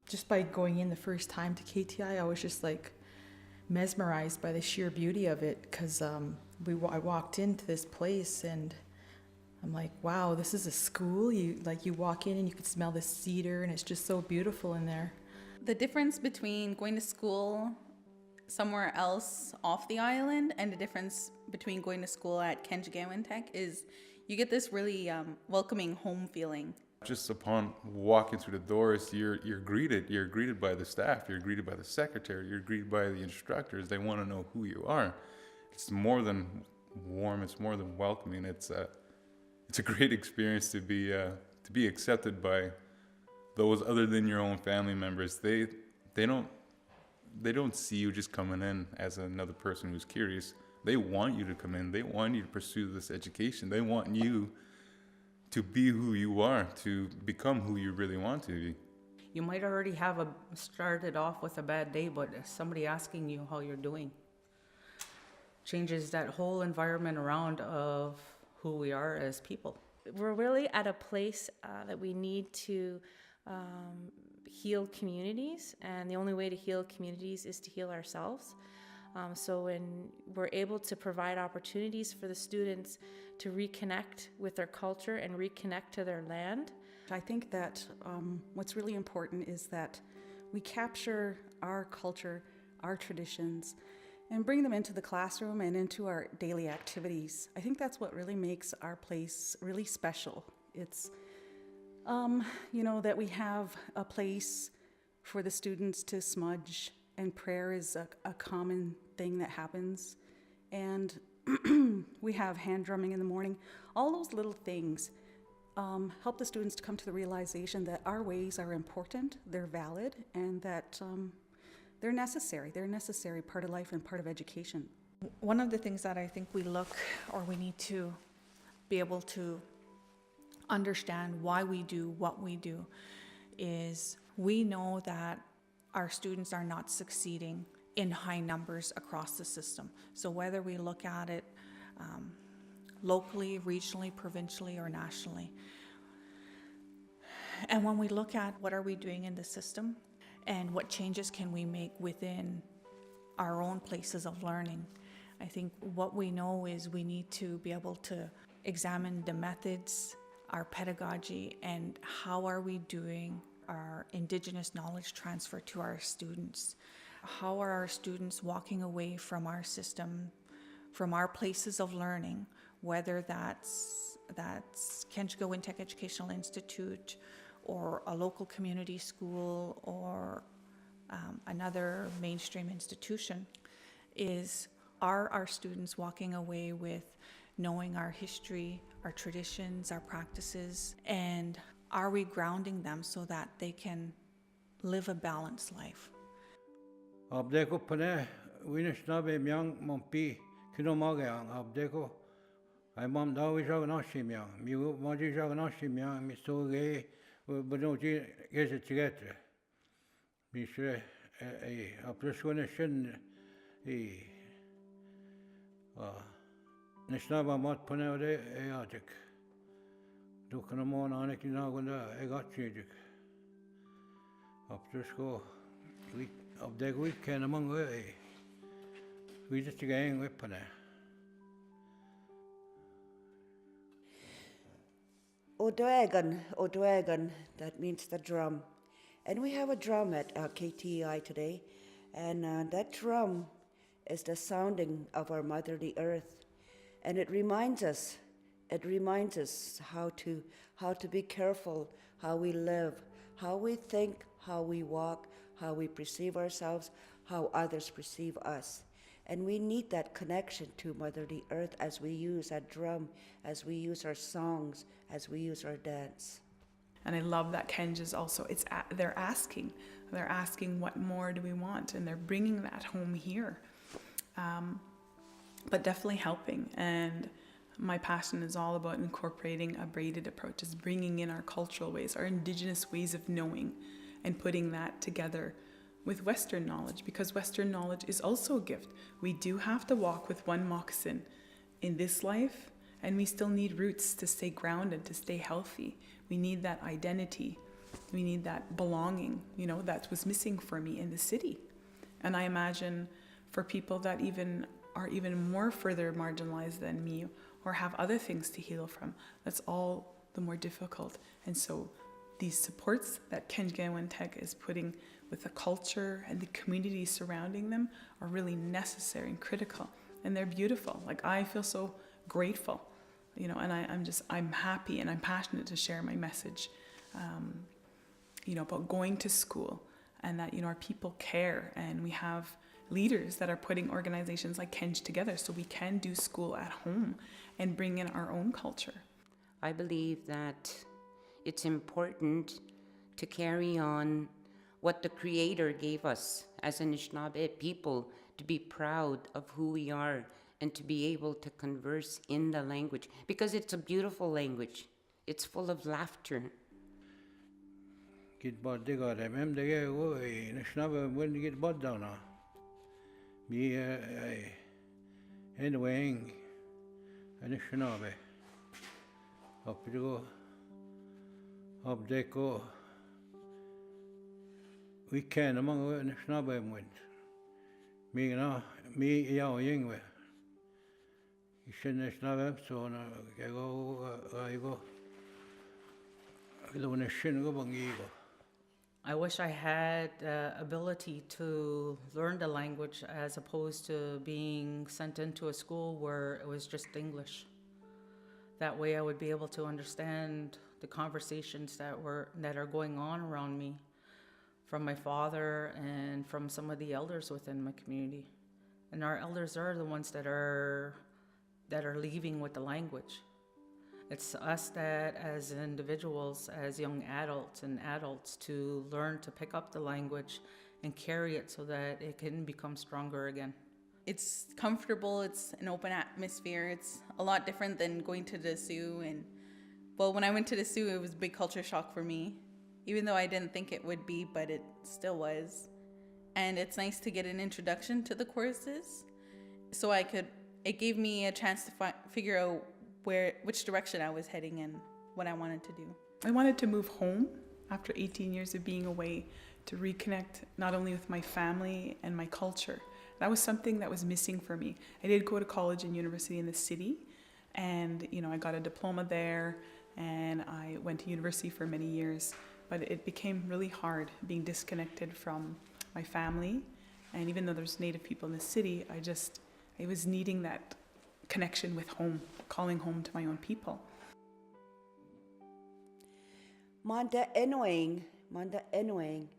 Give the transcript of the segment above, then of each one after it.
Just by going in the first time to KTEI, I was just like mesmerized by the sheer beauty of it, because I walked into this place and I'm like, wow, this is a school. You walk in and you can smell the cedar, and it's just so beautiful in there. The difference between going to school somewhere else off the island and the difference between going to school at Kenjgewin Teg is you get this really welcoming home feeling. Just upon walking through the doors, you're greeted by the staff, you're greeted by the secretary, you're greeted by the instructors. They want to know who you are. It's more than warm, it's more than welcoming. It's a great experience to be accepted by those other than your own family members. They don't see you just coming in as another person who's curious. They want you to come in. They want you to pursue this education. They want you to be who you are, to become who you really want to be. You might already have started off with a bad day, but somebody asking you how you're doing changes that whole environment around of who we are as people. We're really at a place that we need to heal communities, and the only way to heal communities is to heal ourselves. So when we're able to provide opportunities for the students to reconnect with their culture and reconnect to their land. I think that what's really important is that we capture our culture, our traditions, and bring them into the classroom and into our daily activities. I think that's what really makes our place really special. It's, that we have a place for the students to smudge, and prayer is a common thing that happens. And we have hand drumming in the morning. All those little things help the students to come to the realization that our ways are important, they're valid, and that they're necessary. They're a necessary part of life and part of education. One of the things that I think we need to be able to understand why we do what we do is we know that our students are not succeeding in high numbers across the system. So whether we look at it locally, regionally, provincially, or nationally. And when we look at what are we doing in the system and what changes can we make within our own places of learning, I think what we know is we need to be able to examine the methods, our pedagogy, and how are we doing our Indigenous knowledge transfer to our students. How are our students walking away from our system, from our places of learning, whether that's Kenjgewin Teg Educational Institute or a local community school or another mainstream institution, are our students walking away with knowing our history, our traditions, our practices, and are we grounding them so that they can live a balanced life? Abdeko pane Weengushk myang mompi kino magang abdeko I mam dawi jag nashi myang mi maji jag nashi myang mi soge bonoji geze tigetre mi shre apreshone shen nishnaba mat pane ode ajek dukana mon anek nagunda egachijek apreshko of the weekend among we just gang weapon. Odoagan, that means the drum. And we have a drum at KTEI today, and that drum is the sounding of our mother, the earth. And it reminds us how to be careful, how we live, how we think, how we walk, how we perceive ourselves, how others perceive us. And we need that connection to Mother the Earth as we use that drum, as we use our songs, as we use our dance. And I love that Kenj is also, they're asking what more do we want, and they're bringing that home here. But definitely helping, and my passion is all about incorporating a braided approaches, bringing in our cultural ways, our Indigenous ways of knowing, and putting that together with Western knowledge, because Western knowledge is also a gift. We do have to walk with one moccasin in this life, and we still need roots to stay grounded, to stay healthy. We need that identity We need that belonging, you know, that was missing for me in the city. And I imagine for people that are even more further marginalized than me or have other things to heal from, that's all the more difficult. And so these supports that Kenjgewin Teg is putting with the culture and the community surrounding them are really necessary and critical. And they're beautiful. Like, I feel so grateful, you know, and I'm happy and I'm passionate to share my message, you know, about going to school, and that, you know, our people care, and we have leaders that are putting organizations like Kenj together so we can do school at home and bring in our own culture. I believe that it's important to carry on what the Creator gave us as Anishinaabe people, to be proud of who we are and to be able to converse in the language, because it's a beautiful language. It's full of laughter. Git bod diga dem dege wo Anishinaabe when git bod down me anyway Anishinaabe opdigo obdeko we can among Anishinaabe went me yao yingwe Anishinaabe so na go I wish I had the ability to learn the language as opposed to being sent into a school where it was just English. That way I would be able to understand the conversations that are going on around me from my father and from some of the elders within my community. And our elders are the ones that are leaving with the language. It's us that, as individuals, as young adults and adults, to learn to pick up the language and carry it so that it can become stronger again. It's comfortable, it's an open atmosphere, it's a lot different than going to the Sioux. And well, when I went to the Sioux, it was a big culture shock for me, even though I didn't think it would be, but it still was. And it's nice to get an introduction to the courses, so it gave me a chance to figure out which direction I was heading and what I wanted to do. I wanted to move home after 18 years of being away, to reconnect not only with my family and my culture. That was something that was missing for me. I did go to college and university in the city, and you know, I got a diploma there, and I went to university for many years, but it became really hard being disconnected from my family. And even though there's Native people in the city, I was needing that connection with home, calling home to my own people. Manda Enoing,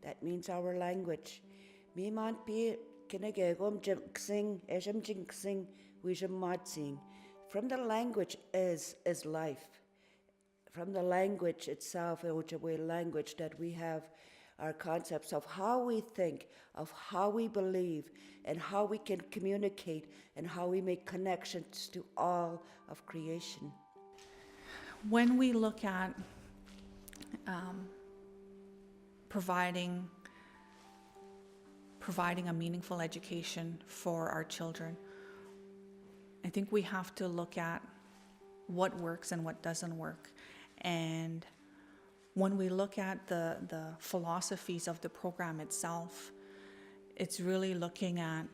that means our language. Me man pi kinegegom jinxing, esham jinxing, wishem matsing. From the language is life. From the language itself, Ojibwe language, that we have our concepts of how we think, of how we believe, and how we can communicate, and how we make connections to all of creation. When we look at providing a meaningful education for our children, I think we have to look at what works and what doesn't work. And when we look at the philosophies of the program itself, it's really looking at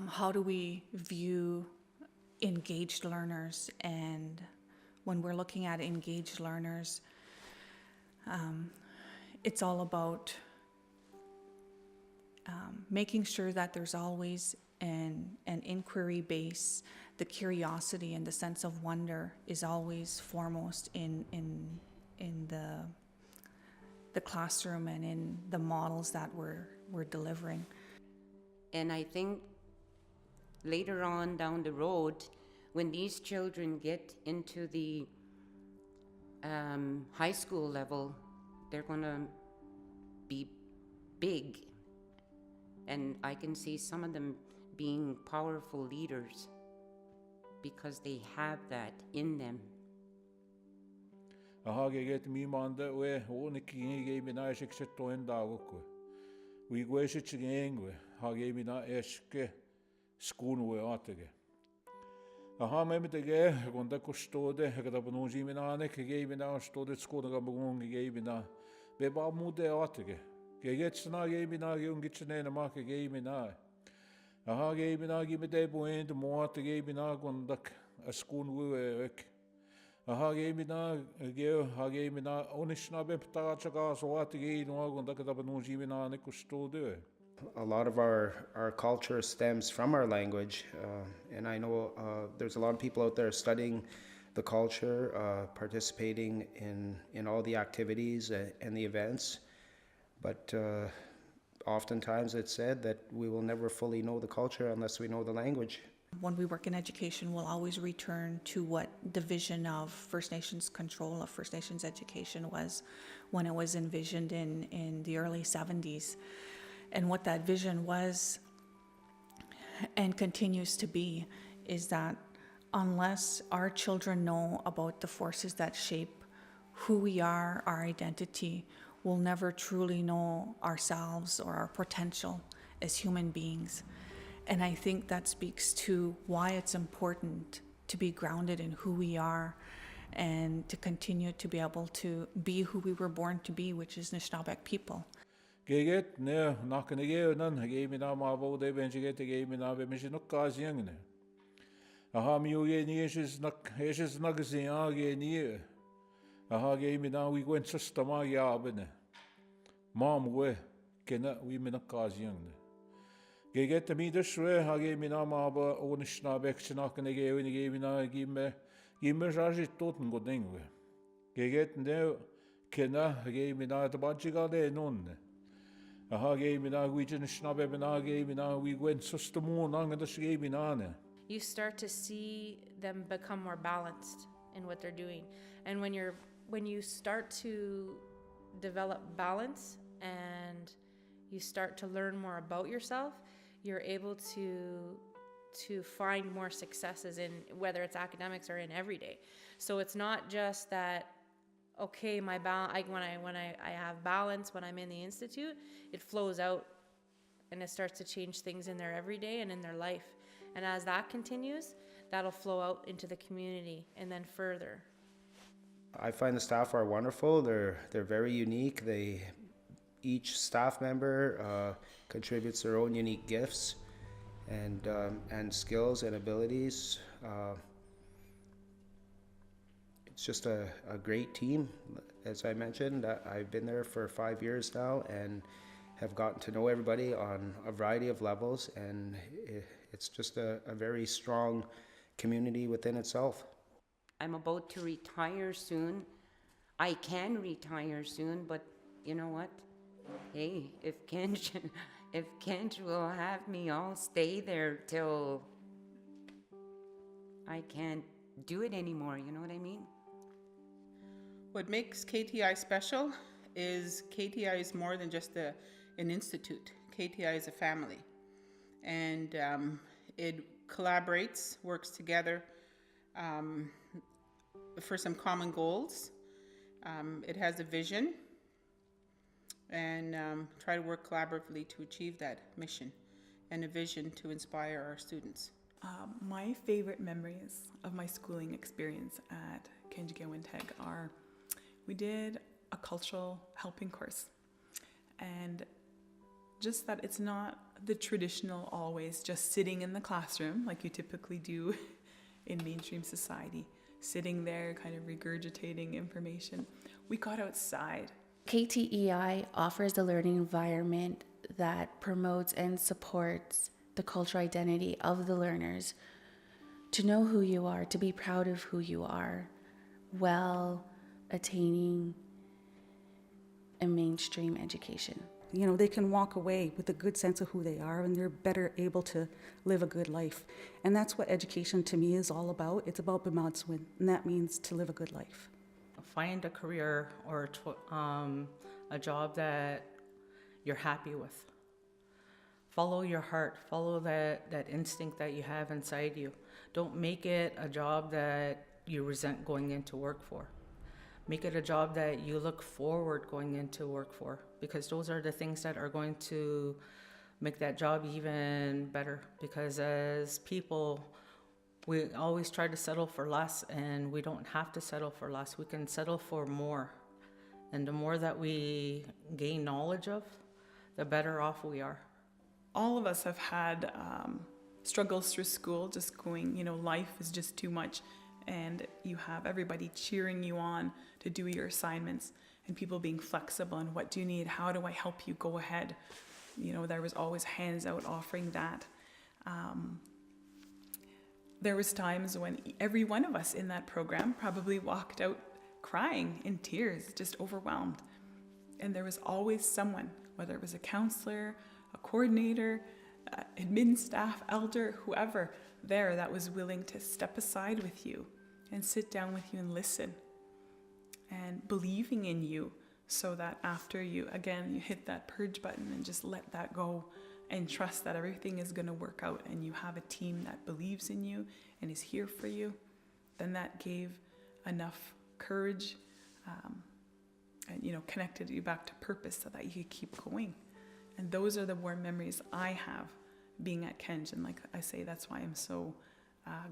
how do we view engaged learners. And when we're looking at engaged learners, it's all about making sure that there's always an inquiry base. The curiosity and the sense of wonder is always foremost in the classroom and in the models that we're delivering. And I think later on down the road, when these children get into the high school level, they're gonna be big. And I can see some of them being powerful leaders because they have that in them. Ahage get me manda we one king gave me na shik to en dagoko. We go shit chingwe, hage me na eske school we atage. Aha me te gonda ko stode, kada bonuji me na ne gave me na stode school ga bogun gave me na Be ba mude atige. Ke getsna ge mina ge ungitsne na ma ke ge mina. Aha ge mina ge me de boen de mo te ge mina gondak a skoon wu ek. Aha ge mina ge ha ge mina onishna be pta chaka so atige no gondak da banu ji mina ne kusto de. A lot of our culture stems from our language, and I know there's a lot of people out there studying the culture, participating in all the activities and the events, but oftentimes it's said that we will never fully know the culture unless we know the language. When we work in education, we'll always return to what the vision of First Nations control of First Nations education was when it was envisioned in the early 70s. And what that vision was and continues to be is that unless our children know about the forces that shape who we are, our identity, we'll never truly know ourselves or our potential as human beings. And I think that speaks to why it's important to be grounded in who we are and to continue to be able to be who we were born to be, which is Anishinaabe people. Geget ne nakne ge nan ge mina ma bo de ben ge te ge mina be mishin ka ziang ne. Aha mi ge ni es nak zia ge ni. Aha ge mina we went systema ya bene. Mam we kena we mina ka ziang ne. Geget mi de shwe ha ge mina ma bo onishna be chnak ne ge mina gi me jaji toten go ding we. Geget ne kena ge mina de bajiga de non. Aha ge mina we jin shnabe mina ge mina we went systemo nang de ge mina ne. You start to see them become more balanced in what they're doing. And when you start to develop balance and you start to learn more about yourself, you're able to find more successes in whether it's academics or in everyday. So it's not just that, okay, when I have balance when I'm in the institute, it flows out and it starts to change things in their everyday and in their life. And as that continues, that'll flow out into the community and then further. I find the staff are wonderful. They're very unique. Each staff member contributes their own unique gifts and skills and abilities. It's just a great team. As I mentioned, I've been there for 5 years now and have gotten to know everybody on a variety of levels, and it's just a very strong community within itself. I'm about to retire soon. I can retire soon, but you know what? Hey, if Kenj will have me, I'll stay there till I can't do it anymore, you know what I mean? What makes KTEI special is KTEI is more than just an institute. KTEI is a family. And it collaborates, works together for some common goals. It has a vision and try to work collaboratively to achieve that mission and a vision to inspire our students. My favorite memories of my schooling experience at Kenjgewin Teg are we did a cultural helping course, and just that it's not the traditional always just sitting in the classroom like you typically do in mainstream society, sitting there kind of regurgitating information. We got outside. KTEI offers a learning environment that promotes and supports the cultural identity of the learners, to know who you are, to be proud of who you are, while attaining a mainstream education. You know, they can walk away with a good sense of who they are, and they're better able to live a good life. And that's what education to me is all about. It's about B'madswin, and that means to live a good life. Find a career or a job that you're happy with. Follow your heart, follow that instinct that you have inside you. Don't make it a job that you resent going into work for. Make it a job that you look forward going into work for, because those are the things that are going to make that job even better. Because as people, we always try to settle for less, and we don't have to settle for less. We can settle for more. And the more that we gain knowledge of, the better off we are. All of us have had struggles through school, just going, life is just too much. And you have everybody cheering you on to do your assignments and people being flexible and what do you need? How do I help you go ahead? There was always hands out offering that. There was times when every one of us in that program probably walked out crying in tears, just overwhelmed. And there was always someone, whether it was a counselor, a coordinator, admin staff, elder, whoever there that was willing to step aside with you and sit down with you and listen and believing in you so that after you hit that purge button and just let that go and trust that everything is going to work out and you have a team that believes in you and is here for you, then that gave enough courage and connected you back to purpose so that you could keep going. And those are the warm memories I have being at Kenj. And like I say, that's why I'm so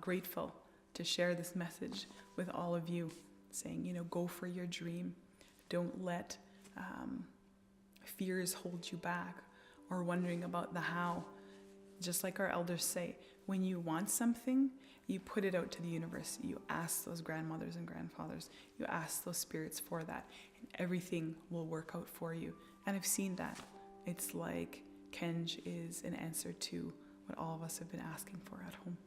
grateful to share this message with all of you, saying, go for your dream. Don't let fears hold you back or wondering about the how. Just like our elders say, when you want something, you put it out to the universe. You ask those grandmothers and grandfathers. You ask those spirits for that. And everything will work out for you. And I've seen that. It's like Kenj is an answer to what all of us have been asking for at home.